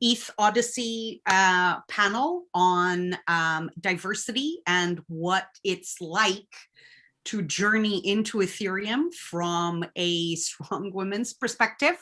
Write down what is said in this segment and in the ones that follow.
ETHOdyssey panel on diversity and what it's like to journey into Ethereum from a strong women's perspective.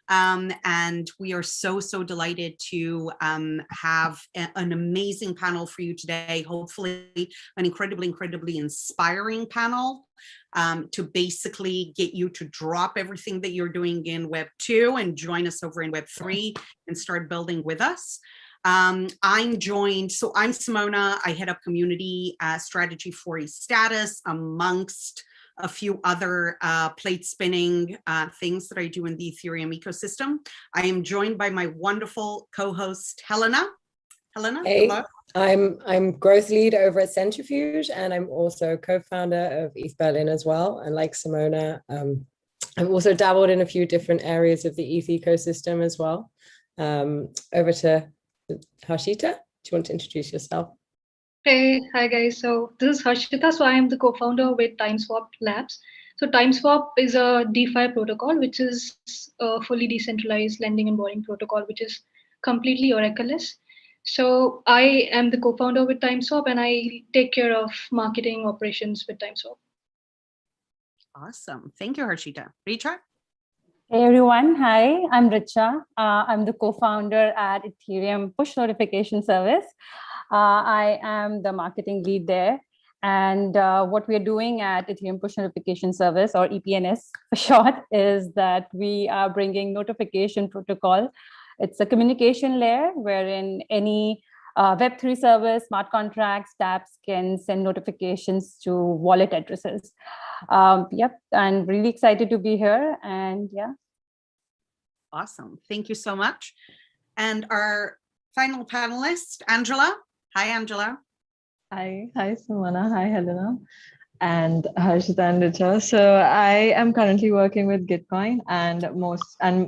And we are so delighted to have an amazing panel for you today, hopefully an incredibly inspiring panel to basically get you to drop everything that you're doing in Web 2 and join us over in Web 3 and start building with us. I'm joined, so I'm Simona. I head up community strategy for ETHOdyssey, amongst a few other plate spinning things that I do in the Ethereum ecosystem. I am joined by my wonderful co-host, Helena. Helena, hey, hello. I'm growth lead over at Centrifuge, and I'm also co-founder of ETH Berlin as well. And like Simona, I've also dabbled in a few different areas of the ETH ecosystem as well. Over to Harshita. Do you want to introduce yourself? Hey, hi guys. So this is Harshita. So I am the co-founder with TimeSwap Labs. So TimeSwap is a DeFi protocol, which is a fully decentralized lending and borrowing protocol, which is completely Oracle-less. So I am the co-founder with TimeSwap, and I take care of marketing operations with TimeSwap. Awesome. Thank you, Harshita. Richa? Hey everyone, hi, I'm Richa. I'm the co-founder at Ethereum Push Notification Service. I am the marketing lead there. And what we're doing at Ethereum Push Notification Service, or EPNS for short, is that we are bringing notification protocol. It's a communication layer wherein any Web3 service, smart contracts, dApps can send notifications to wallet addresses. Yep, I'm really excited to be here, and yeah. Awesome. Thank you so much. And our final panelist, Angela. Hi, Angela. Hi, Simona. Hi, Helena. And Harshita and Richa. So I am currently working with Gitcoin, and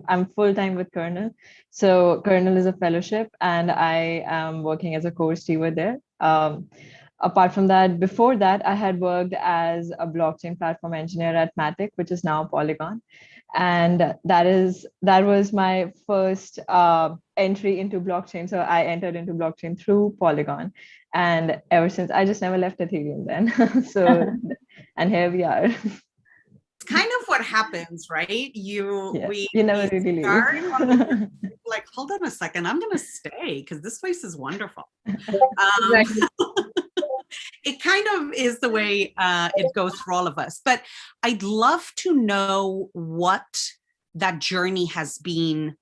I'm full-time with Kernel. So Kernel is a fellowship, and I am working as a core steward there. Apart from that, before that, I had worked as a blockchain platform engineer at Matic, which is now Polygon. And that was my first entry into blockchain. So I entered into blockchain through Polygon. And ever since, I just never left Ethereum then. So, and here we are. It's kind of what happens, right? You never really leave. Like, hold on a second, I'm going to stay because this place is wonderful. Exactly. It kind of is the way it goes for all of us. But I'd love to know what that journey has been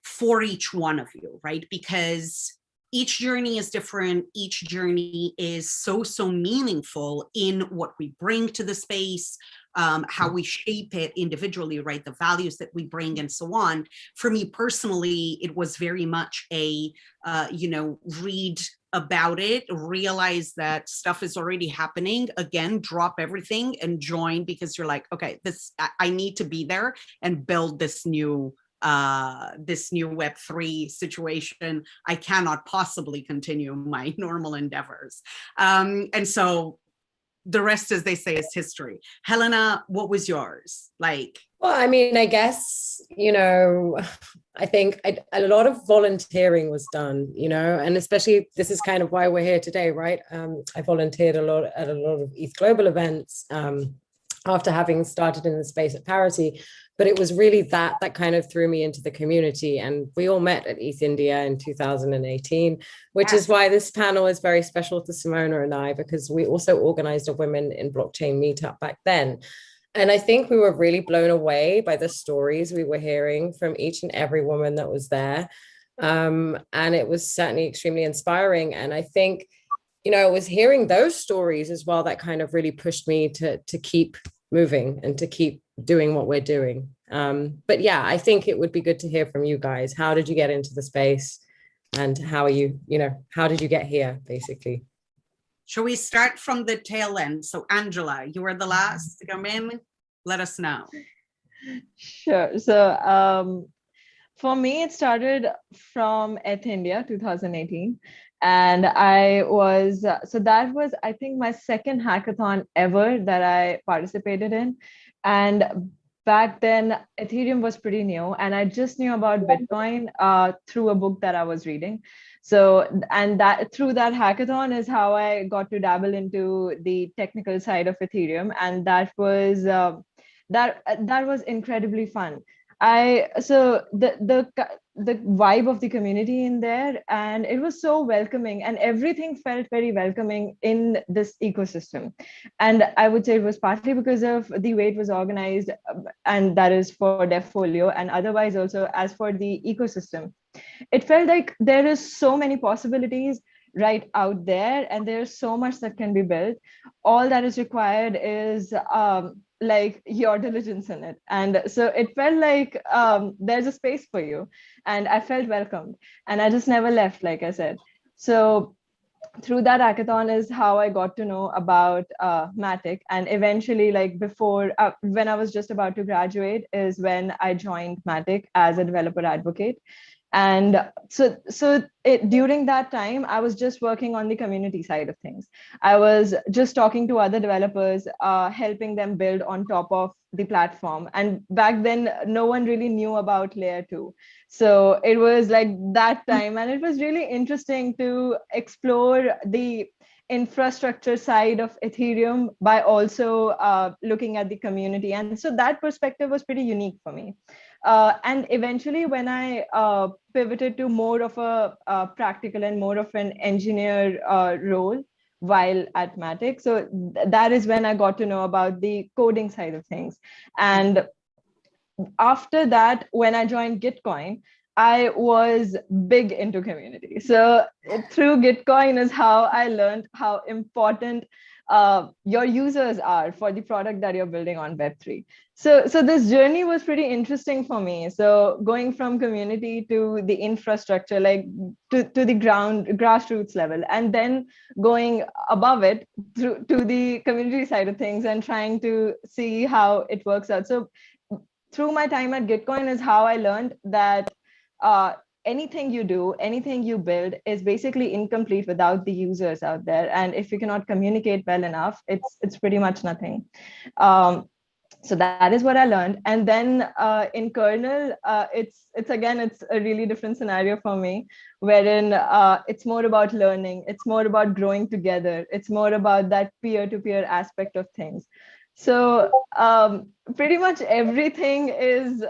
for each one of you, right? Because each journey is different. Each journey is so meaningful in what we bring to the space, how we shape it individually, right? The values that we bring and so on. For me personally, it was very much a, read about it, realize that stuff is already happening, again, drop everything and join, because you're like, okay, I need to be there and build this new Web3 situation. I cannot possibly continue my normal endeavors. And so the rest, as they say, is history. Helena, what was yours? Like, well, I mean, I guess, I think a lot of volunteering was done, and especially this is kind of why we're here today, right? I volunteered a lot at a lot of ETH Global events after having started in the space at Parity. But it was really that kind of threw me into the community. And we all met at ETH India in 2018, which is why this panel is very special to Simona and I, because we also organized a Women in Blockchain meetup back then. And I think we were really blown away by the stories we were hearing from each and every woman that was there. And it was certainly extremely inspiring. And I think, it was hearing those stories as well that kind of really pushed me to keep moving and to keep doing what we're doing. But yeah, I think it would be good to hear from you guys. How did you get into the space, and how are you, how did you get here, basically? Shall we start from the tail end? So Angela, you were the last to come in. Let us know. Sure. So for me, it started from ETH India 2018. And that was, I think, my second hackathon ever that I participated in. And back then Ethereum was pretty new, and I just knew about Bitcoin through a book that I was reading. So, and that through that hackathon is how I got to dabble into the technical side of Ethereum, and that was that was incredibly fun. So the vibe of the community in there, and it was so welcoming, and everything felt very welcoming in this ecosystem. And I would say it was partly because of the way it was organized, and that is for Devfolio, and otherwise also as for the ecosystem. It felt like there is so many possibilities right out there, and there's so much that can be built. All that is required is like your diligence in it. And so it felt like there's a space for you, and I felt welcomed, and I just never left, like I said. So through that hackathon is how I got to know about Matic. And eventually, like before, when I was just about to graduate, is when I joined Matic as a developer advocate. And during that time, I was just working on the community side of things. I was just talking to other developers, helping them build on top of the platform. And back then, no one really knew about layer 2. So it was like that time, and it was really interesting to explore the infrastructure side of Ethereum by also looking at the community. And so that perspective was pretty unique for me. And eventually, when I pivoted to more of a practical and more of an engineer role while at Matic, so that is when I got to know about the coding side of things. And after that, when I joined Gitcoin, I was big into community. So through Gitcoin is how I learned how important your users are for the product that you're building on Web3. So this journey was pretty interesting for me. So going from community to the infrastructure, like to the grassroots level, and then going above it to the community side of things and trying to see how it works out. So through my time at Gitcoin is how I learned that anything you do, anything you build is basically incomplete without the users out there. And if you cannot communicate well enough, it's pretty much nothing. So that is what I learned. And then in kernel, it's a really different scenario for me, wherein it's more about learning, it's more about growing together, it's more about that peer-to-peer aspect of things. So pretty much everything is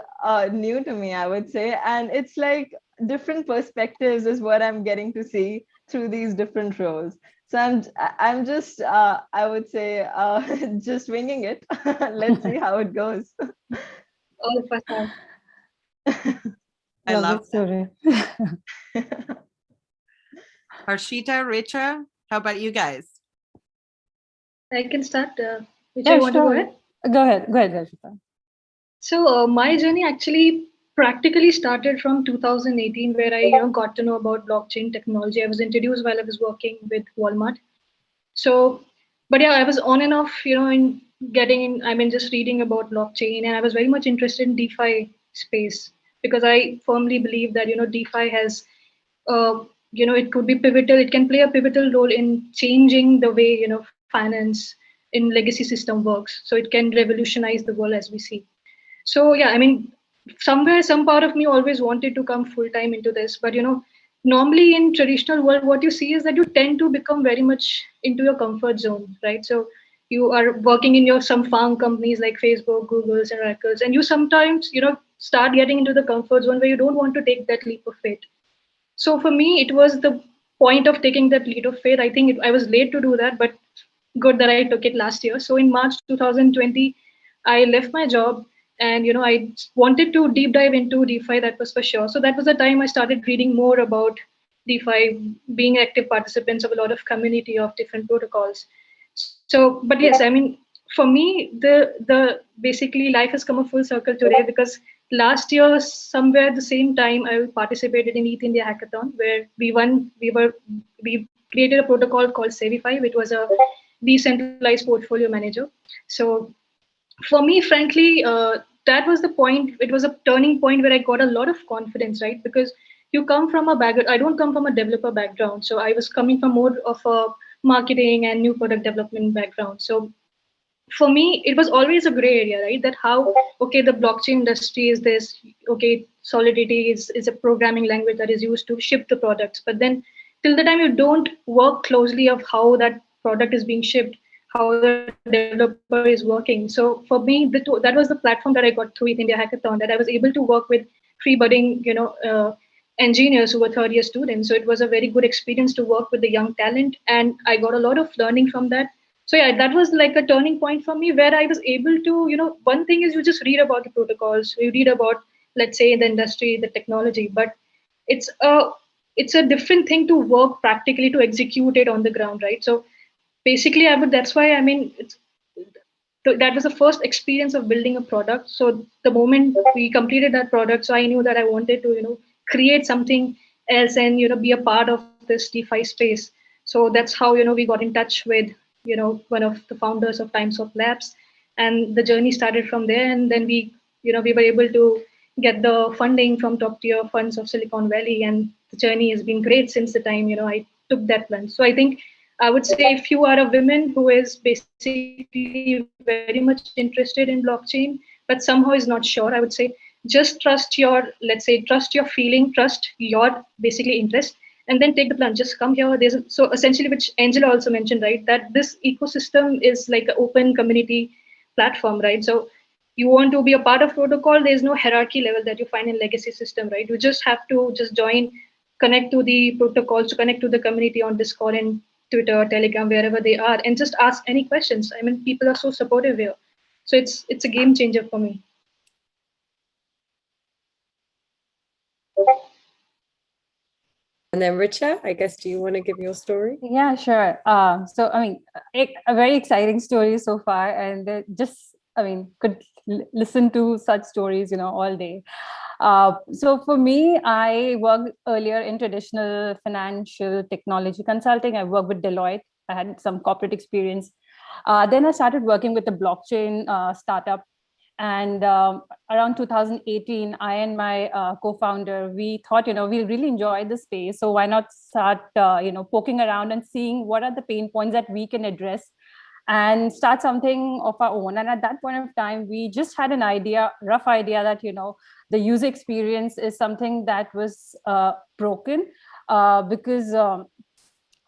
new to me, I would say. And it's like different perspectives is what I'm getting to see through these different roles. So I'm just, I would say, just winging it. Let's see how it goes. All of us are. I love story. Harshita, Richa, how about you guys? I can start. Yeah, You want to go sure. ahead? Go ahead, Harshita. So my journey actually practically started from 2018, where I got to know about blockchain technology. I was introduced while I was working with Walmart. So, but yeah, I was on and off, in getting in. I mean, just reading about blockchain, and I was very much interested in DeFi space because I firmly believe that DeFi has, it could be pivotal. It can play a pivotal role in changing the way finance in legacy system works. So it can revolutionize the world as we see. So yeah, I mean, somewhere, some part of me always wanted to come full time into this, but normally in traditional world, what you see is that you tend to become very much into your comfort zone, right? So you are working in some farm companies like Facebook, Google's, and Oracle's, and you sometimes start getting into the comfort zone where you don't want to take that leap of faith. So for me, it was the point of taking that leap of faith. I think I was late to do that, but good that I took it last year. So in March 2020, I left my job, and I wanted to deep dive into DeFi. That was for sure. So that was the time I started reading more about DeFi, being active participants of a lot of community of different protocols. So, but yes, I mean, for me, the basically life has come a full circle today, because last year, somewhere the same time, I participated in ETH India Hackathon, where we created a protocol called Savify, which was a decentralized portfolio manager. So for me, frankly, that was the point. It was a turning point where I got a lot of confidence, right? Because you come from a background. I don't come from a developer background, so I was coming from more of a marketing and new product development background. So for me, it was always a gray area, right? That how, okay, the blockchain industry is this, okay, Solidity is a programming language that is used to ship the products. But then till the time you don't work closely of how that product is being shipped, how the developer is working. So for me, that was the platform that I got through with India Hackathon, that I was able to work with three budding, engineers who were third year students. So it was a very good experience to work with the young talent, and I got a lot of learning from that. So yeah, that was like a turning point for me, where I was able to, one thing is you just read about the protocols, you read about, let's say, the industry, the technology, but it's a it's a different thing to work practically, to execute it on the ground, right? So basically, I would that's why, I mean, that was the first experience of building a product. So the moment we completed that product, so I knew that I wanted to, create something else, and be a part of this DeFi space. So that's how, we got in touch with, one of the founders of TimesWap Labs, and the journey started from there. And then we were able to get the funding from top tier funds of Silicon Valley, and the journey has been great since the time, I took that plunge. So I think I would say, if you are a woman who is basically very much interested in blockchain, but somehow is not sure, I would say, just trust your, let's say, trust your feeling, trust your basically interest, and then take the plunge. Just come here. So essentially, which Angela also mentioned, right, that this ecosystem is like an open community platform, right? So you want to be a part of protocol, there's no hierarchy level that you find in legacy system, right? You just have to just join, connect to the protocols, to connect to the community on Discord and Twitter, Telegram, wherever they are, and just ask any questions. I mean, people are so supportive here. So it's a game changer for me. And then Richa, I guess, do you want to give your story? Yeah, sure. So, I mean, a very exciting story so far, and could listen to such stories, all day. So for me, I worked earlier in traditional financial technology consulting. I worked with Deloitte. I had some corporate experience. Then I started working with a blockchain startup. And around 2018, I and my co-founder, we thought, we really enjoy the space. So why not start, poking around and seeing what are the pain points that we can address and start something of our own. And at that point of time, we just had an idea, rough idea that, the user experience is something that was broken because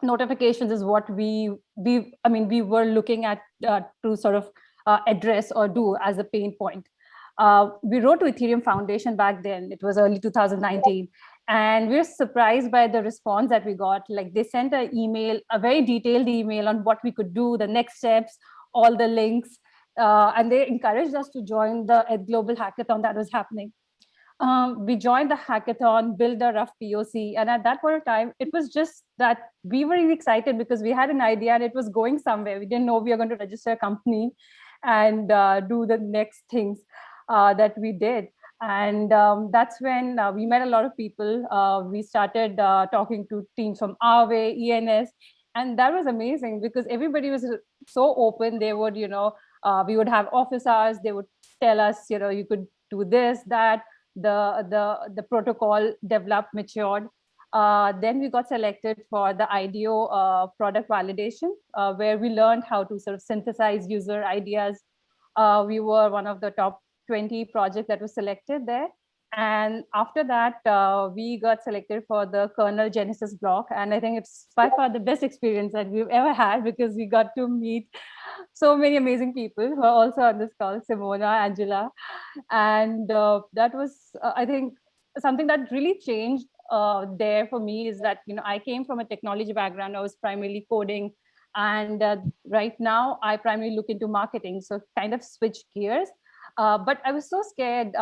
notifications is what we were looking at to sort of address or do as a pain point. We wrote to Ethereum Foundation back then. It was early 2019. And we were surprised by the response that we got. Like, they sent an email, a very detailed email on what we could do, the next steps, all the links. And they encouraged us to join the Global Hackathon that was happening. We joined the hackathon, built a rough POC. And at that point of time, it was just that we were really excited because we had an idea and it was going somewhere. We didn't know we were going to register a company and do the next things that we did. And that's when we met a lot of people. We started talking to teams from Aave, ENS. And that was amazing because everybody was so open. They would, we would have office hours. They would tell us, you could do this, that. The protocol developed, matured. Then we got selected for the IDO product validation, where we learned how to sort of synthesize user ideas. We were one of the top 20 projects that was selected there. And after that, we got selected for the kernel Genesis block. And I think it's by far the best experience that we've ever had because we got to meet so many amazing people who are also on this call, Simona, Angela. And that was, I think, something that really changed there for me is that, I came from a technology background. I was primarily coding. And right now, I primarily look into marketing. So kind of switch gears. But I was so scared,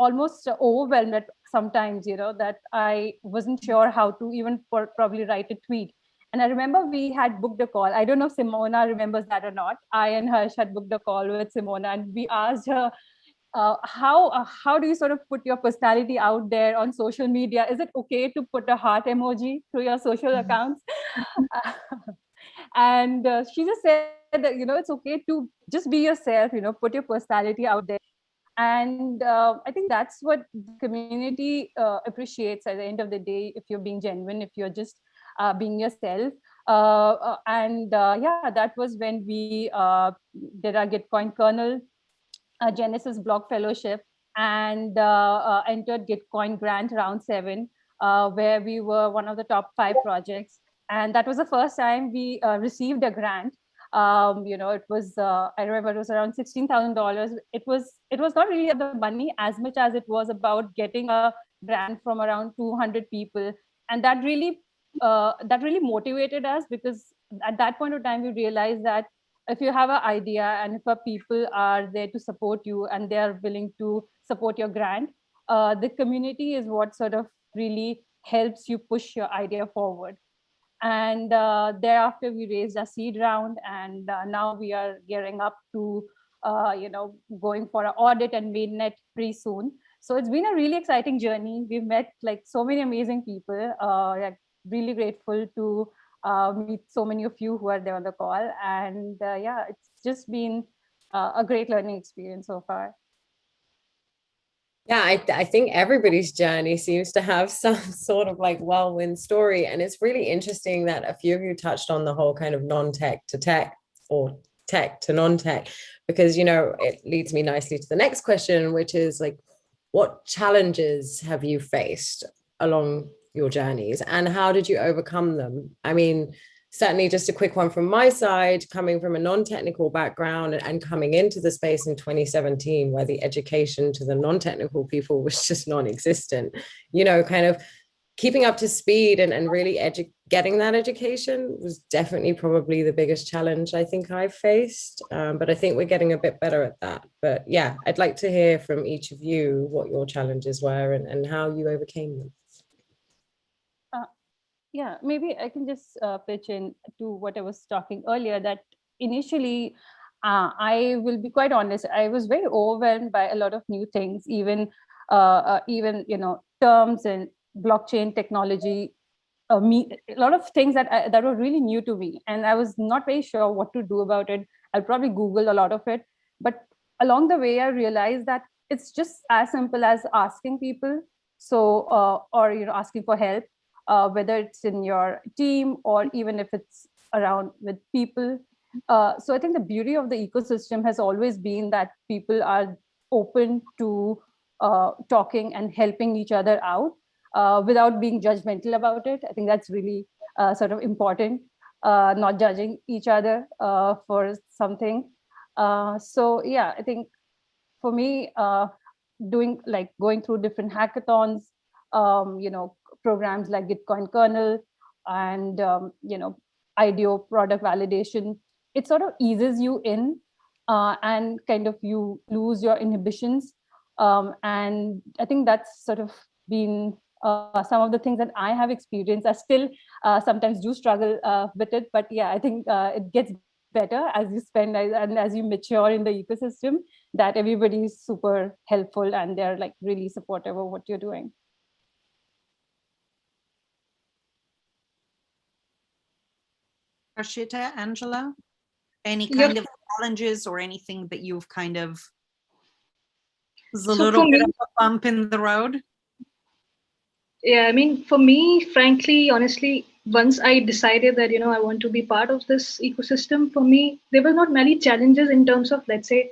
almost overwhelmed at sometimes, that I wasn't sure how to even probably write a tweet. And I remember we had booked a call. I don't know if Simona remembers that or not. I and Harsh had booked a call with Simona, and we asked her, how do you sort of put your personality out there on social media? Is it okay to put a heart emoji through your social accounts? And she just said that, it's okay to just be yourself, put your personality out there. And I think that's what the community appreciates at the end of the day, if you're being genuine, if you're just being yourself. Yeah, that was when we did our Gitcoin kernel Genesis Block Fellowship and entered Gitcoin Grant Round 7, where we were one of the top 5 projects. And that was the first time we received a grant. It was, I remember it was around $16,000. It was not really about the money as much as it was about getting a grant from around 200 people. And that really motivated us, because at that point of time, we realized that if you have an idea and if people are there to support you and they are willing to support your grant, the community is what sort of really helps you push your idea forward. And thereafter, we raised a seed round, and now we are gearing up to, going for an audit and mainnet pretty soon. So it's been a really exciting journey. We've met like so many amazing people. Really grateful to meet so many of you who are there on the call. And yeah, it's just been a great learning experience so far. Yeah, I think everybody's journey seems to have some sort of like whirlwind story. And it's really interesting that a few of you touched on the whole kind of non-tech to tech or tech to non-tech, because, it leads me nicely to the next question, which is like, what challenges have you faced along your journeys and how did you overcome them? I mean, certainly just a quick one from my side, coming from a non-technical background and coming into the space in 2017, where the education to the non-technical people was just non-existent, kind of keeping up to speed and really getting that education was definitely probably the biggest challenge I think I've faced. But I think we're getting a bit better at that. But yeah, I'd like to hear from each of you what your challenges were and how you overcame them. Yeah, maybe I can just pitch in to what I was talking earlier, that initially, I will be quite honest, I was very overwhelmed by a lot of new things, even terms and blockchain technology, a lot of things that were really new to me, and I was not very sure what to do about it. I'll probably Google a lot of it, but along the way, I realized that it's just as simple as asking people, or asking for help. Whether it's in your team or even if it's around with people. So I think the beauty of the ecosystem has always been that people are open to talking and helping each other out without being judgmental about it. I think that's really sort of important, not judging each other for something. So yeah, I think for me, going through different hackathons, programs like Gitcoin kernel and IDEO product validation, it sort of eases you in and kind of you lose your inhibitions. And I think that's sort of been some of the things that I have experienced. I still sometimes do struggle with it, but yeah, I think it gets better as you spend and as you mature in the ecosystem, that everybody is super helpful and they're like really supportive of what you're doing. Harshita, Angela, any kind of challenges or anything that you've kind of, was a little bit of a bump in the road? Yeah, I mean, for me, frankly, honestly, once I decided that, I want to be part of this ecosystem, for me, there were not many challenges in terms of, let's say,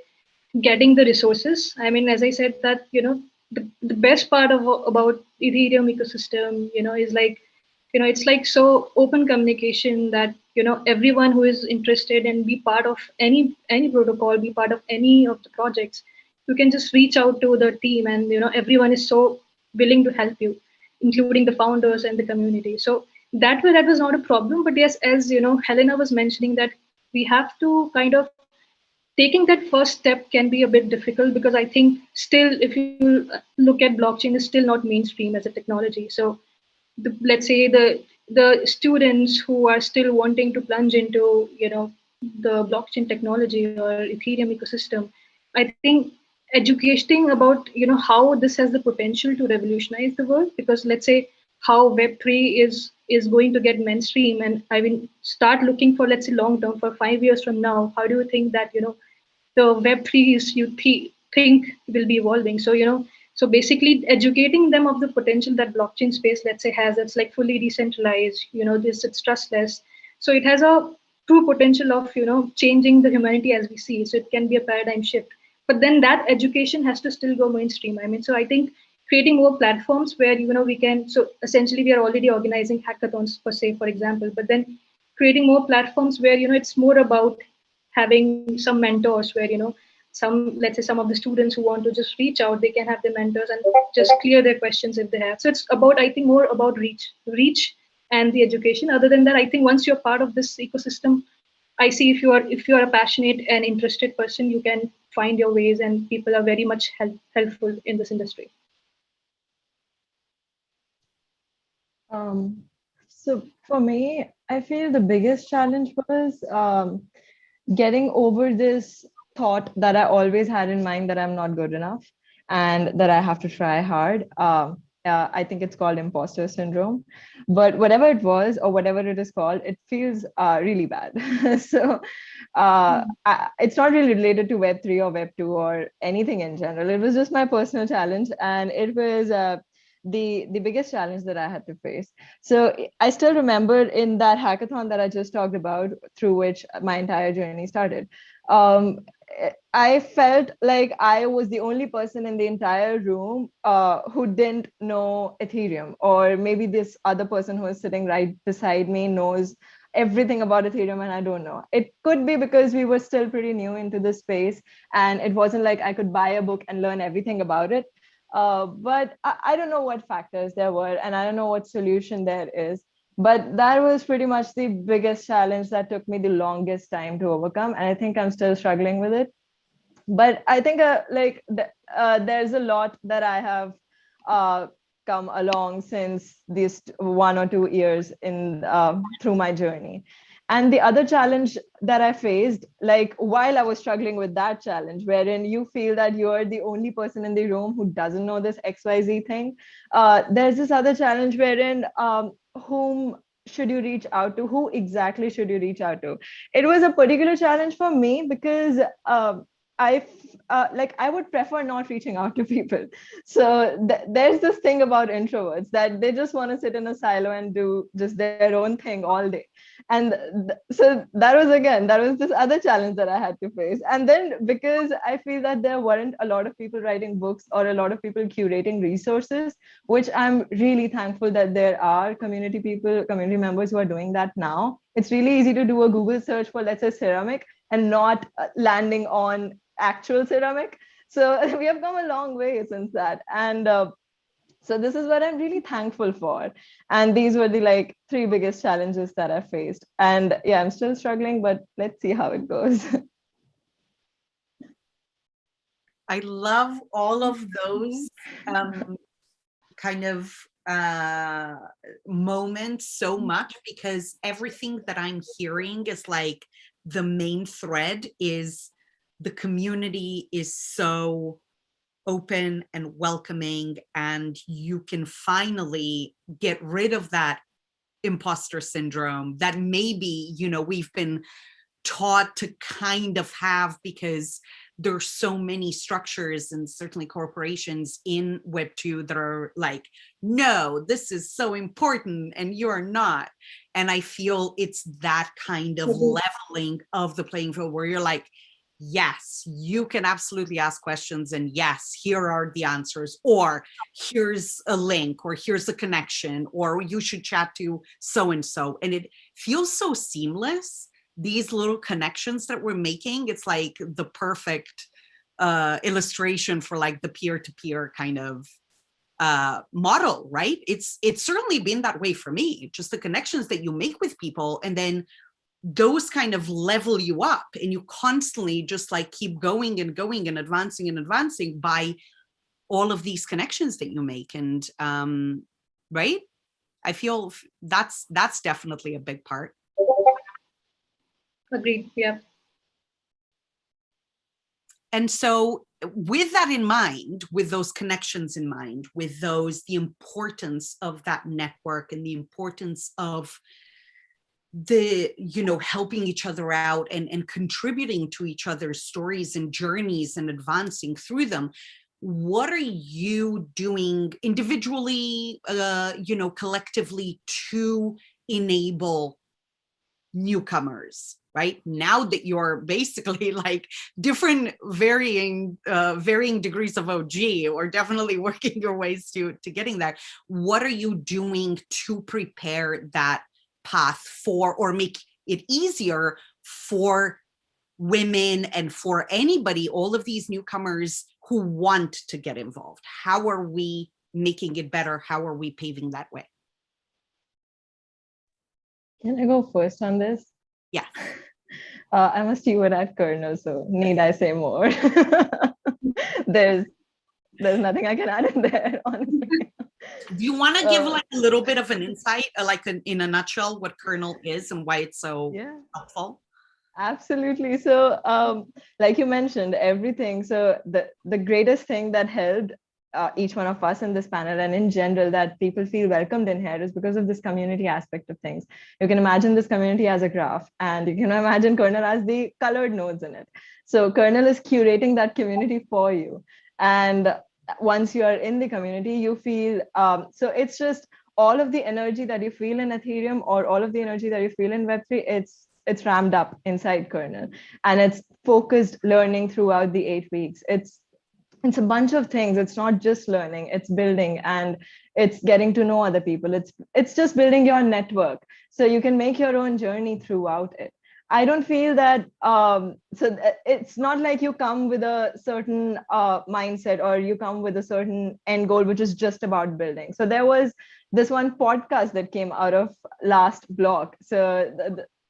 getting the resources. I mean, as I said, that, the best part about Ethereum ecosystem, is like, it's like so open communication that, everyone who is interested and be part of any protocol, be part of any of the projects, you can just reach out to the team and, everyone is so willing to help you, including the founders and the community. So that way, that was not a problem. But yes, as Helena was mentioning, that we have to kind of taking that first step can be a bit difficult, because I think still, if you look at blockchain, is still not mainstream as a technology. So let's say the students who are still wanting to plunge into the blockchain technology or Ethereum ecosystem, I think educating about how this has the potential to revolutionize the world, because let's say how Web3 is going to get mainstream, and I will start looking for, let's say, long term, for 5 years from now, how do you think that the Web3 is think will be evolving? So basically educating them of the potential that blockchain space, let's say, has. It's like fully decentralized, it's trustless. So it has a true potential of, changing the humanity as we see. So it can be a paradigm shift. But then that education has to still go mainstream. I mean, so I think creating more platforms where, we can, so essentially we are already organizing hackathons per se, for example, but then creating more platforms where, it's more about having some mentors where, let's say some of the students who want to just reach out, they can have their mentors and just clear their questions if they have. So it's about, I think, more about reach and the education. Other than that, I think once you're part of this ecosystem, I see if you are a passionate and interested person, you can find your ways, and people are very much helpful in this industry. So for me, I feel the biggest challenge was getting over this thought that I always had in mind that I'm not good enough and that I have to try hard. I think it's called imposter syndrome, but whatever it was or whatever it is called, it feels really bad. So it's not really related to Web3 or Web2 or anything in general. It was just my personal challenge, and it was the biggest challenge that I had to face. So I still remember in that hackathon that I just talked about, through which my entire journey started. I felt like I was the only person in the entire room who didn't know Ethereum, or maybe this other person who is sitting right beside me knows everything about Ethereum and I don't know. It could be because we were still pretty new into the space, and it wasn't like I could buy a book and learn everything about it. But I don't know what factors there were, and I don't know what solution there is. But that was pretty much the biggest challenge that took me the longest time to overcome. And I think I'm still struggling with it. But I think there's a lot that I have come along since these 1 or 2 years in through my journey. And the other challenge that I faced, like while I was struggling with that challenge, wherein you feel that you're the only person in the room who doesn't know this XYZ thing, there's this other challenge wherein whom should you reach out to? Who exactly should you reach out to? It was a particular challenge for me because I would prefer not reaching out to people. So there's this thing about introverts that they just want to sit in a silo and do just their own thing all day. And so that was this other challenge that I had to face. And then because I feel that there weren't a lot of people writing books or a lot of people curating resources, which I'm really thankful that there are community members who are doing that now. It's really easy to do a Google search for, let's say, ceramic and not landing on actual ceramic. So we have come a long way since that. And so this is what I'm really thankful for. And these were the 3 biggest challenges that I faced. And yeah, I'm still struggling, but let's see how it goes. I love all of those kind of moments so much, because everything that I'm hearing is like the main thread is the community is so open and welcoming, and you can finally get rid of that imposter syndrome that maybe, we've been taught to kind of have, because there's so many structures and certainly corporations in Web2 that are like, no, this is so important and you're not. And I feel it's that kind of leveling of the playing field where you're like, yes, you can absolutely ask questions, and yes, here are the answers, or here's a link, or here's a connection, or you should chat to so-and-so. And it feels so seamless, these little connections that we're making. It's like the perfect illustration for like the peer-to-peer kind of model, right? It's certainly been that way for me, just the connections that you make with people, and then those kind of level you up, and you constantly just like keep going and going and advancing by all of these connections that you make. And right, I feel that's definitely a big part. Agreed. Yeah. And so with that in mind, with those connections in mind, with those, the importance of that network and the importance of the, helping each other out and contributing to each other's stories and journeys and advancing through them, what are you doing individually, collectively, to enable newcomers, right? Now that you're basically like different varying degrees of OG, or definitely working your ways to getting there, what are you doing to prepare that path for, or make it easier for women and for anybody, all of these newcomers who want to get involved? How are we making it better? How are we paving that way? Can I go first on this? Yeah. I'm a steward at Kernel, so need I say more? There's nothing I can add in there, honestly. Do you want to give like a little bit of an insight, in a nutshell, what Kernel is and why it's so helpful? Absolutely. So like you mentioned, everything. So the greatest thing that helped each one of us in this panel, and in general that people feel welcomed in here, is because of this community aspect of things. You can imagine this community as a graph, and you can imagine Kernel as the colored nodes in it. So Kernel is curating that community for you. And once you are in the community, you feel, so it's just all of the energy that you feel in Ethereum, or all of the energy that you feel in Web3, it's ramped up inside Kernel, and it's focused learning throughout the 8 weeks. It's a bunch of things. It's not just learning, it's building, and it's getting to know other people. It's just building your network so you can make your own journey throughout it. I don't feel that, so it's not like you come with a certain mindset, or you come with a certain end goal, which is just about building. So there was this one podcast that came out of last block. So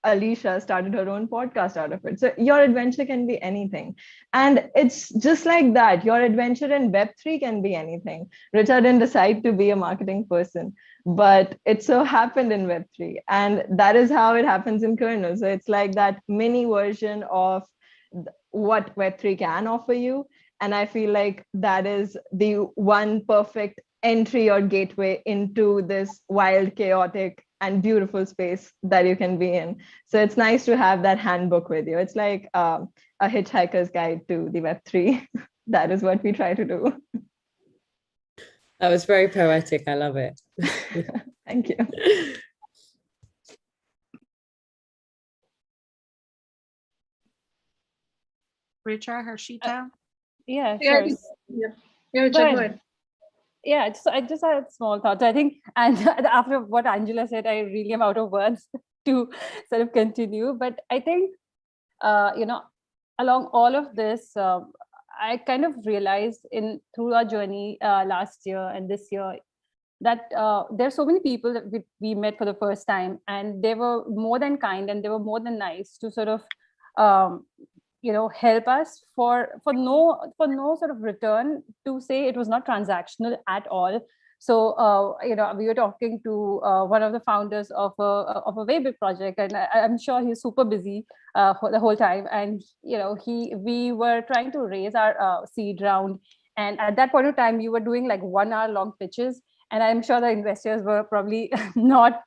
Alicia started her own podcast out of it. So your adventure can be anything. And it's just like that. Your adventure in Web3 can be anything. Richard didn't decide to be a marketing person, but it so happened in Web3. And that is how it happens in Kernel. So it's like that mini version of what Web3 can offer you. And I feel like that is the one perfect entry or gateway into this wild, chaotic, and beautiful space that you can be in. So it's nice to have that handbook with you. It's like a hitchhiker's guide to the Web3. That is what we try to do. That was very poetic. I love it. Thank you. Richa, Harshita? Yeah, Yeah, sure. Richard, go ahead. Yeah, I just had small thoughts. I think, and after what Angela said, I really am out of words to sort of continue. But I think, along all of this, I kind of realized through our journey last year and this year that there are so many people that we met for the first time, and they were more than kind, and they were more than nice to sort of help us for no sort of return, to say it was not transactional at all. So we were talking to one of the founders of a very big project, and I'm sure he's super busy for the whole time. And we were trying to raise our seed round, and at that point of time, we were doing like 1 hour long pitches, and I'm sure the investors were probably not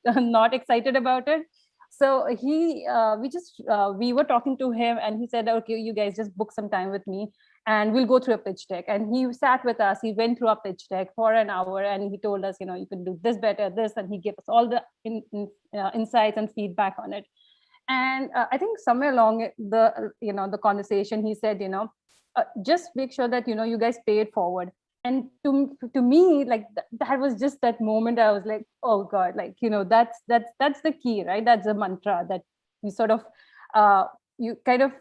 excited about it. So we were talking to him, and he said, okay, you guys just book some time with me and we'll go through a pitch deck. And he sat with us, he went through our pitch deck for an hour, and he told us, you can do this better, this, and he gave us all the insights and feedback on it. And I think somewhere along the conversation, he said, just make sure that, you guys pay it forward. And to me, like that was just that moment. I was like, oh God, like, that's the key, right? That's a mantra that you sort of, you kind of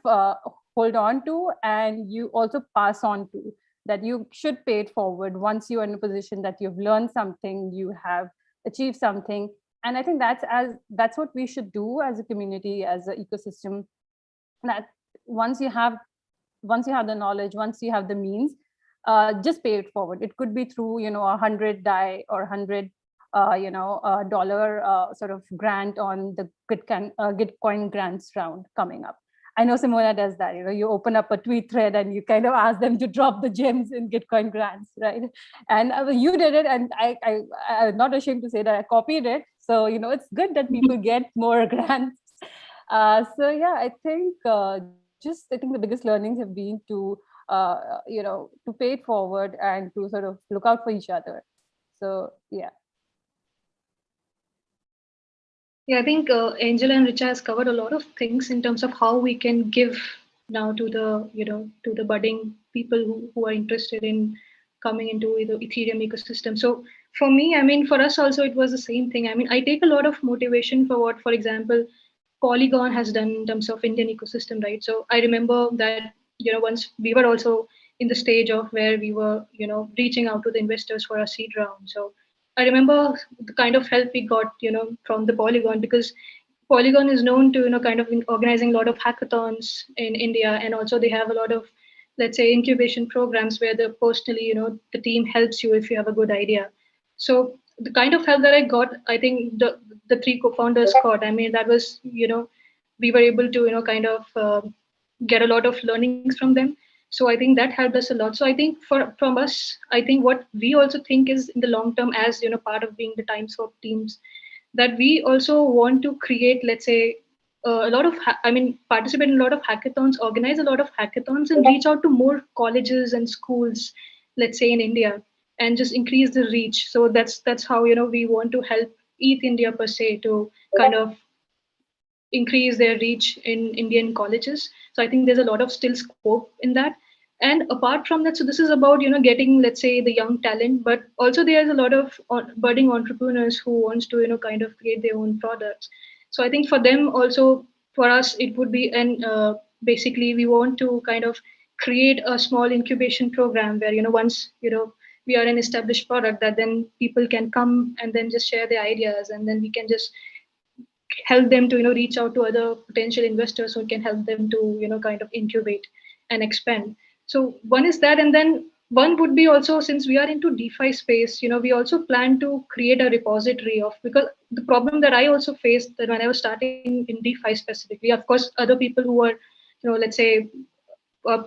hold on to, and you also pass on to, that you should pay it forward once you're in a position that you've learned something, you have achieved something. And I think that's what we should do as a community, as an ecosystem, that once you have the knowledge, once you have the means, just pay it forward. It could be through, 100 DAI or 100, dollar sort of grant on the Gitcoin grants round coming up. I know Simona does that. You open up a tweet thread and you kind of ask them to drop the gems in Gitcoin grants, right? And you did it, and I'm not ashamed to say that I copied it. So it's good that people get more grants. So yeah, I think the biggest learnings have been to pay it forward and to sort of look out for each other. So yeah. Yeah, I think Angela and Richa has covered a lot of things in terms of how we can give now to the, to the budding people who are interested in coming into the Ethereum ecosystem. So for me, I mean, for us also, it was the same thing. I mean, I take a lot of motivation for what, for example, Polygon has done in terms of Indian ecosystem, right? So I remember that, once we were also in the stage of where we were, reaching out to the investors for a seed round. So I remember the kind of help we got, from the Polygon, because Polygon is known to, kind of organizing a lot of hackathons in India, and also they have a lot of, let's say, incubation programs where the personally, the team helps you if you have a good idea. So the kind of help that I got, I think the three co-founders got. I mean, that was, we were able to, kind of get a lot of learnings from them. So I think that helped us a lot. So I think from us, I think what we also think is in the long term, as part of being the TimeSwap teams, that we also want to create, let's say, a lot of participate in a lot of hackathons, organize a lot of hackathons, and reach out to more colleges and schools, let's say, in India, and just increase the reach. So that's how we want to help ETH India per se to kind of increase their reach in Indian colleges. So I think there's a lot of still scope in that. And apart from that, so this is about getting, let's say, the young talent, but also there's a lot of budding entrepreneurs who wants to kind of create their own products. So I think for them also, for us, it would be, and basically we want to kind of create a small incubation program where once we are an established product, that then people can come and then just share their ideas, and then we can just help them to reach out to other potential investors who can help them to kind of incubate and expand. So one is that, and then one would be also, since we are into DeFi space, we also plan to create a repository of, because the problem that I also faced that when I was starting in DeFi specifically, of course other people who were let's say uh,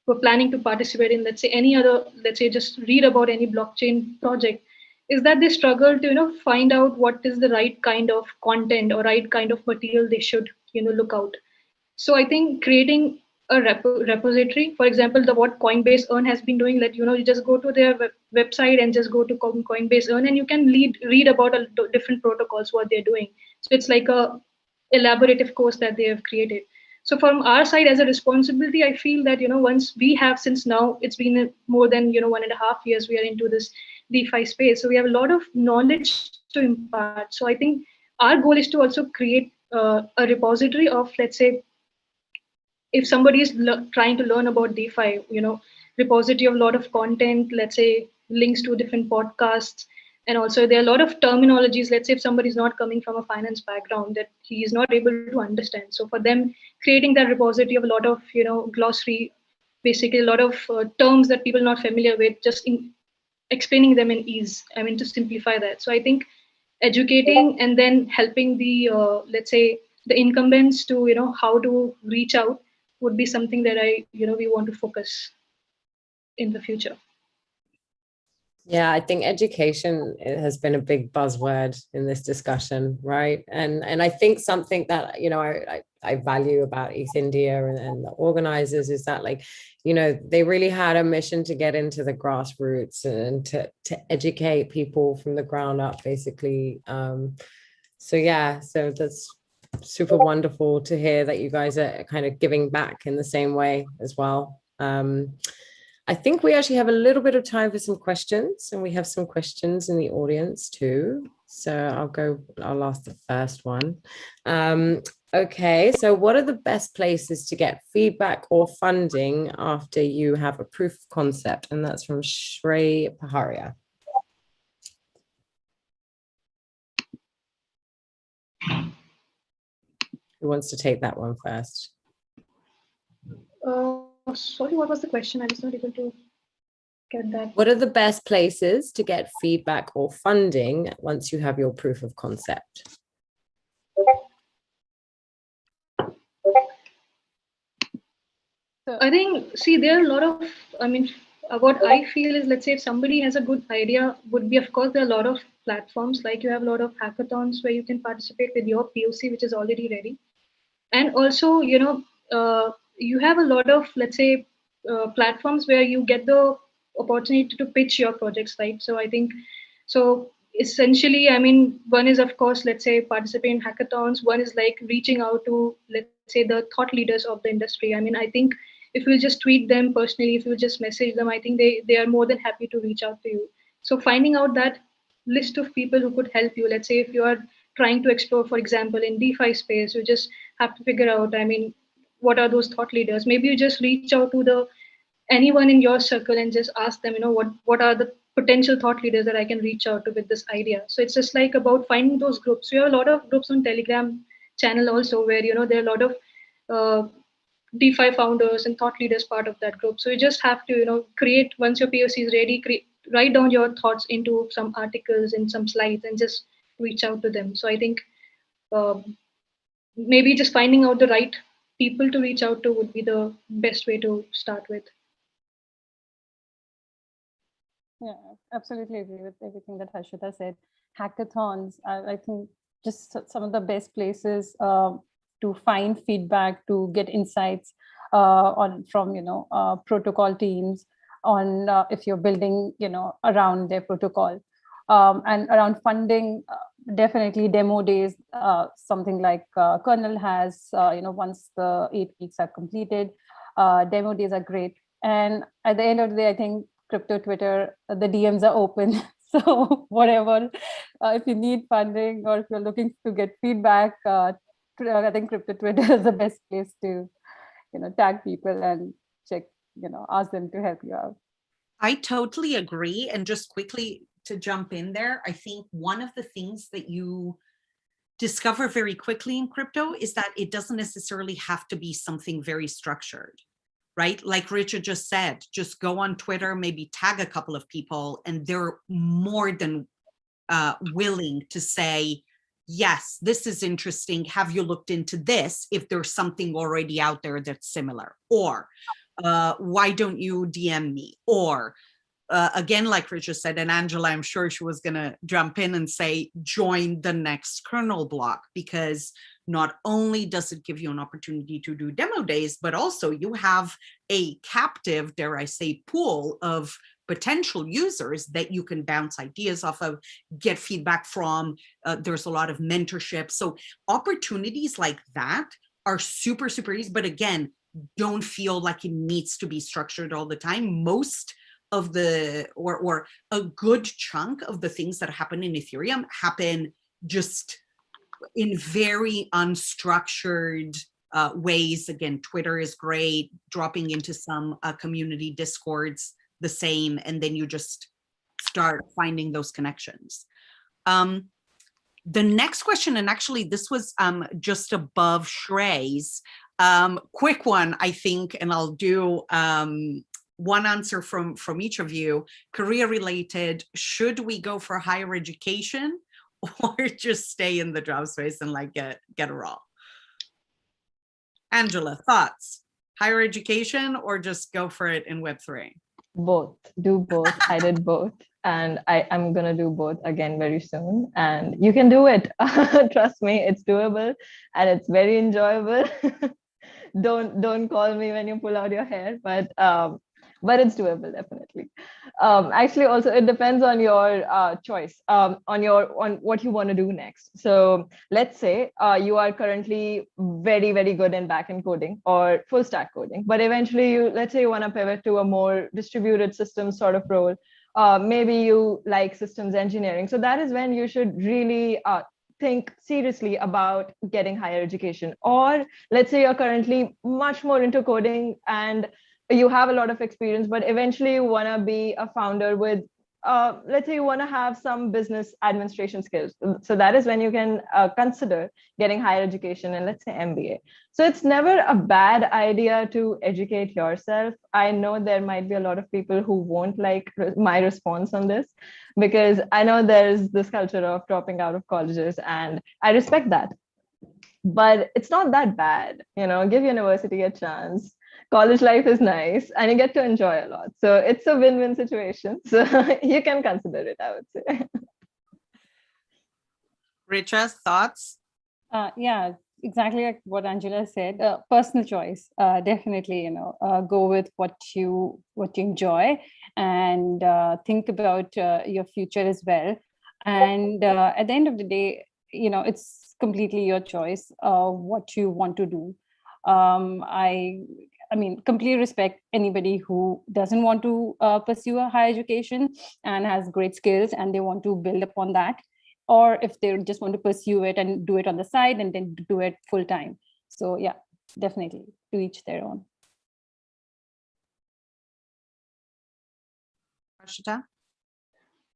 were planning to participate in, let's say, any other, let's say, just read about any blockchain project, is that they struggle to find out what is the right kind of content or right kind of material they should look out. So I think creating a repository, for example, the what Coinbase Earn has been doing, that you just go to their website and just go to Coinbase Earn, and you can read about different protocols, what they're doing. So it's like a elaborative course that they have created. So from our side, as a responsibility, I feel that once we have, since now it's been more than 1.5 years we are into this DeFi space, so we have a lot of knowledge to impart. So I think our goal is to also create a repository of, let's say, if somebody is trying to learn about DeFi, repository of a lot of content, let's say links to different podcasts. And also there are a lot of terminologies, let's say if somebody is not coming from a finance background, that he is not able to understand. So for them, creating that repository of a lot of, glossary, basically a lot of terms that people are not familiar with, just explaining them in ease, I mean, to simplify that. So I think educating and then helping the, let's say, the incumbents to, how to reach out would be something that we want to focus in the future. Yeah, I think education has been a big buzzword in this discussion, right? And I think something that I value about ETH India and the organizers is that, like, they really had a mission to get into the grassroots and to educate people from the ground up, basically. So yeah, so that's super wonderful to hear that you guys are kind of giving back in the same way as well. I think we actually have a little bit of time for some questions, and we have some questions in the audience too. So I'll ask the first one. Okay, so what are the best places to get feedback or funding after you have a proof of concept? And that's from Shrey Paharia. Who wants to take that one first? Sorry, what was the question? I was not able to get that. What are the best places to get feedback or funding once you have your proof of concept? I think, see, there are a lot of, what I feel is, let's say if somebody has a good idea, would be, of course, there are a lot of platforms, like you have a lot of hackathons where you can participate with your POC, which is already ready. And also, you have a lot of, let's say, platforms where you get the opportunity to pitch your projects, right? So I think, so essentially, I mean, one is, of course, let's say participating in hackathons. One is like reaching out to, let's say, the thought leaders of the industry. I mean, I think if you just tweet them personally, if you just message them, I think they are more than happy to reach out to you. So finding out that list of people who could help you, let's say if you are trying to explore, for example, in DeFi space, you just have to figure out, I mean, what are those thought leaders? Maybe you just reach out to the anyone in your circle and just ask them, what are the potential thought leaders that I can reach out to with this idea. So it's just like about finding those groups. We have a lot of groups on Telegram channel also, where there are a lot of uh, DeFi founders and thought leaders part of that group. So you just have to create, once your POC is ready, write down your thoughts into some articles and some slides and just reach out to them. So I think maybe just finding out the right people to reach out to would be the best way to start with. Yeah, absolutely agree with everything that Harshita said. Hackathons, I think just some of the best places to find feedback, to get insights from protocol teams on if you're building around their protocol, and around funding. Definitely demo days, something like Kernel has. Once the 8 weeks are completed, demo days are great. And at the end of the day, I think crypto Twitter, the DMs are open. So whatever, if you need funding or if you're looking to get feedback, I think crypto Twitter is the best place to, tag people and check, ask them to help you out. I totally agree. And just quickly to jump in there, I think one of the things that you discover very quickly in crypto is that it doesn't necessarily have to be something very structured, right? Like Richard just said, just go on Twitter, maybe tag a couple of people, and they're more than willing to say, yes, this is interesting. Have you looked into this? If there's something already out there that's similar, or why don't you DM me? Or again, like Richard said, and Angela, I'm sure she was going to jump in and say, join the next kernel block, because not only does it give you an opportunity to do demo days, but also you have a captive, dare I say, pool of potential users that you can bounce ideas off of, get feedback from. There's a lot of mentorship. So opportunities like that are super, super easy. But again, don't feel like it needs to be structured all the time. Most of the, or a good chunk of the things that happen in Ethereum happen just in very unstructured ways. Again, Twitter is great, dropping into some community discords, the same, and then you just start finding those connections. The next question, and actually this was just above Shrey's, quick one, I think, and I'll do one answer from each of you. Career related, should we go for higher education or just stay in the job space and like get a role? Angela, thoughts? Higher education or just go for it in Web3? Both. Do both. I did both, and I'm gonna do both again very soon. And you can do it. Trust me, it's doable and it's very enjoyable. Don't call me when you pull out your hair, but it's doable, definitely. Actually, also it depends on your choice, on what you want to do next. So let's say you are currently very, very good in backend coding or full stack coding, but eventually let's say you want to pivot to a more distributed systems sort of role. Maybe you like systems engineering. So that is when you should really think seriously about getting higher education. Or let's say you're currently much more into coding and you have a lot of experience, but eventually you want to be a founder with, let's say you want to have some business administration skills. So that is when you can consider getting higher education and let's say MBA. So it's never a bad idea to educate yourself. I know there might be a lot of people who won't like my response on this, because I know there's this culture of dropping out of colleges, and I respect that. But it's not that bad, give university a chance. College life is nice and you get to enjoy a lot. So it's a win-win situation. So you can consider it, I would say. Richa, thoughts? Yeah, exactly like what Angela said. Personal choice. Definitely, go with what you enjoy, and think about your future as well. And at the end of the day, it's completely your choice what you want to do. I mean, completely respect anybody who doesn't want to pursue a higher education and has great skills and they want to build upon that, or if they just want to pursue it and do it on the side and then do it full time. So yeah, definitely to each their own. Harshita?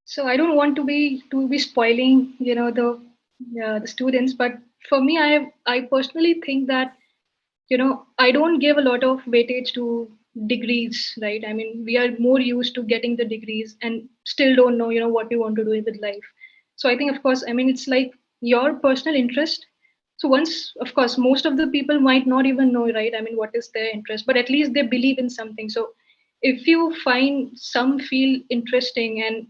So I don't want to be spoiling, the students, but for me, I personally think that, I don't give a lot of weightage to degrees, right? I mean, we are more used to getting the degrees and still don't know, what we want to do with life. So I think, of course, I mean, it's like your personal interest. So once, of course, most of the people might not even know, right? I mean, what is their interest, but at least they believe in something. So if you find some feel interesting and,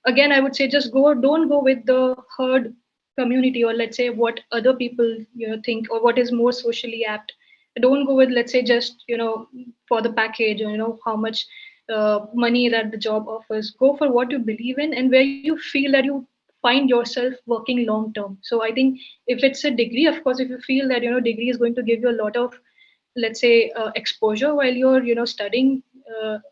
again, I would say just don't go with the herd community, or let's say what other people, think, or what is more socially apt. Don't go with, let's say, just, for the package, or how much money that the job offers. Go for what you believe in and where you feel that you find yourself working long term. So I think if it's a degree, of course, if you feel that, degree is going to give you a lot of, let's say, exposure while you're, studying,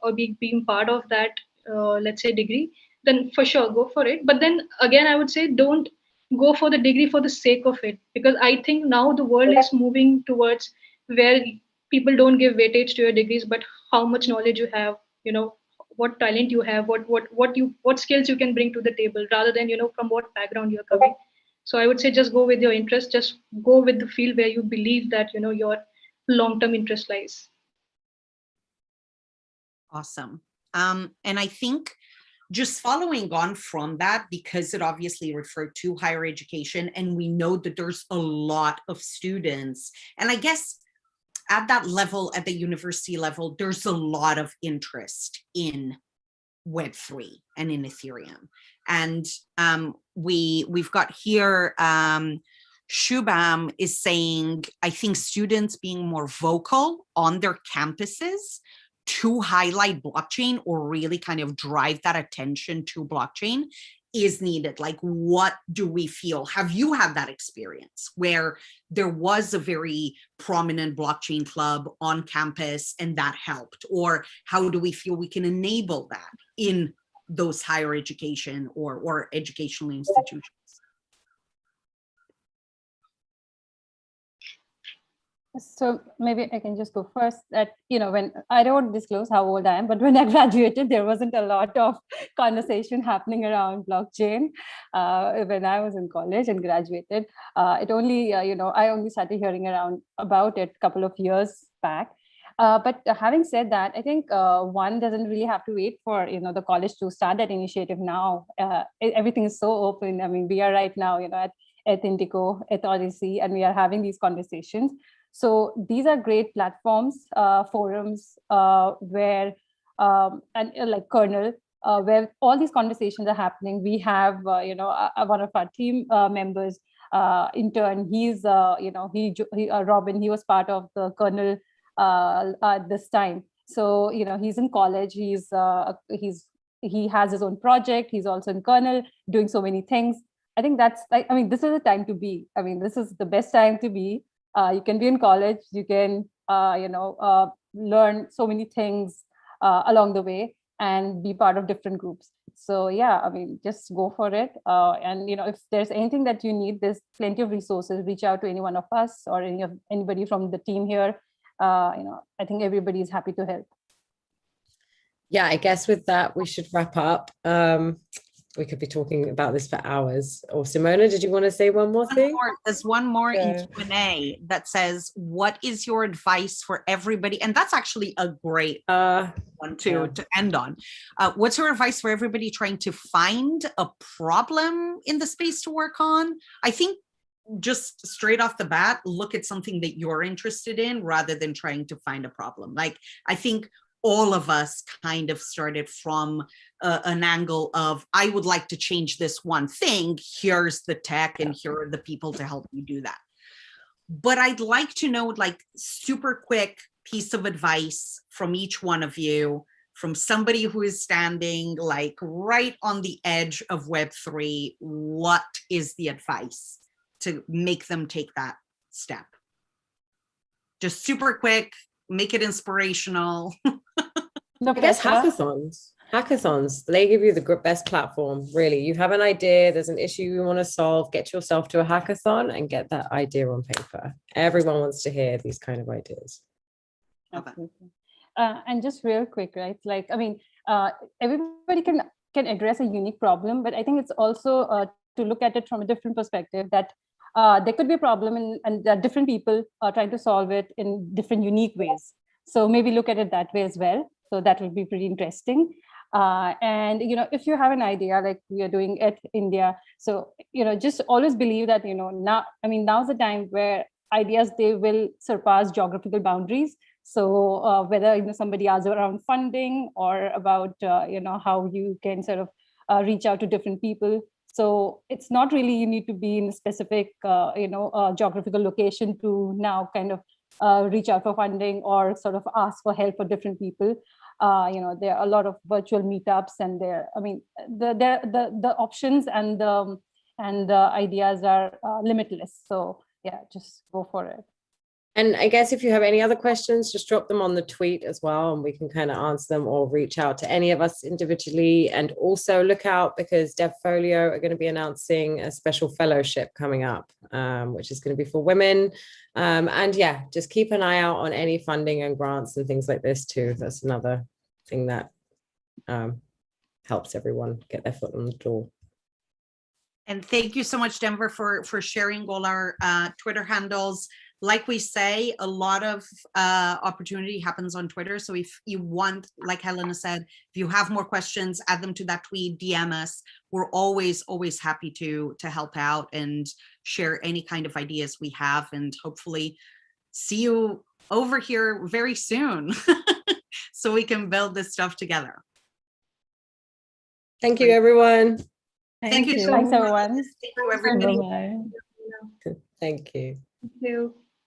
or being part of that, let's say, degree, then for sure go for it. But then again, I would say don't go for the degree for the sake of it, because I think now the world is moving towards where people don't give weightage to your degrees, but how much knowledge you have, what talent you have, what skills you can bring to the table, rather than, from what background you're coming. So I would say just go with your interest, just go with the field where you believe that, your long-term interest lies. Awesome. And I think just following on from that, because it obviously referred to higher education, and we know that there's a lot of students, and I guess at that level, at the university level, there's a lot of interest in Web3 and in Ethereum. And we've got here, Shubham is saying, I think students being more vocal on their campuses to highlight blockchain or really kind of drive that attention to blockchain is needed. Like, what do we feel? Have you had that experience where there was a very prominent blockchain club on campus and that helped? Or how do we feel we can enable that in those higher education or educational institutions? So maybe I can just go first. That, when I don't disclose how old I am, but when I graduated, there wasn't a lot of conversation happening around blockchain. When I was in college and graduated, it only, I only started hearing about it a couple of years back. But having said that, I think one doesn't really have to wait for, the college to start that initiative now. Everything is so open. I mean, we are right now, at Indigo, ETHOdyssey, and we are having these conversations. So these are great platforms, forums, where, and like Kernel, where all these conversations are happening. We have, one of our team members, intern, he's, Robin, he was part of the Kernel at this time. So, he's in college, he has his own project, he's also in Kernel, doing so many things. I think that's like, I mean, this is the time to be. I mean, this is the best time to be. You can be in college, you can, learn so many things along the way and be part of different groups. So yeah, I mean, just go for it. And, if there's anything that you need, there's plenty of resources. Reach out to any one of us or anybody from the team here. I think everybody is happy to help. Yeah, I guess with that, we should wrap up. We could be talking about this for hours. Or Simona, did you want to say one more thing? There's one more in Q&A that says, what is your advice for everybody? And that's actually a great one to end on. What's your advice for everybody trying to find a problem in the space to work on? I think just straight off the bat, look at something that you're interested in rather than trying to find a problem. Like, I think all of us kind of started from an angle of, I would like to change this one thing. Here's the tech and here are the people to help you do that. But I'd like to know, like, super quick piece of advice from each one of you from somebody who is standing like right on the edge of Web3, what is the advice to make them take that step? Just super quick, make it inspirational. I guess hackathons, they give you the best platform, really. You have an idea, there's an issue you want to solve, get yourself to a hackathon and get that idea on paper. Everyone wants to hear these kind of ideas. Absolutely. And just real quick, right? Like, I mean, everybody can address a unique problem, but I think it's also to look at it from a different perspective, that there could be a problem and that different people are trying to solve it in different unique ways. So maybe look at it that way as well. So that will be pretty interesting. And, you know, if you have an idea like we are doing at India, so, you know, just always believe that, you know, now's the time where ideas, they will surpass geographical boundaries. So whether, you know, somebody asks around funding or about, you know, how you can sort of reach out to different people. So it's not really you need to be in a specific, you know, geographical location to now kind of reach out for funding or sort of ask for help for different people. You know, there are a lot of virtual meetups, and the options and the ideas are limitless. So yeah, just go for it. And I guess if you have any other questions, just drop them on the tweet as well, and we can kind of answer them or reach out to any of us individually. And also look out, because DevFolio are going to be announcing a special fellowship coming up, which is going to be for women. And yeah, just keep an eye out on any funding and grants and things like this too. That's another thing that helps everyone get their foot on the door. And thank you so much, Denver, for sharing all our Twitter handles. Like we say, a lot of opportunity happens on Twitter. So if you want, like Helena said, if you have more questions, add them to that tweet, DM us. We're always happy to help out and share any kind of ideas we have, and hopefully see you over here very soon so we can build this stuff together. Thank you, everyone. Thank you so Thanks, much. everyone. Thank you, everybody. Bye-bye. Thank you. Thank you.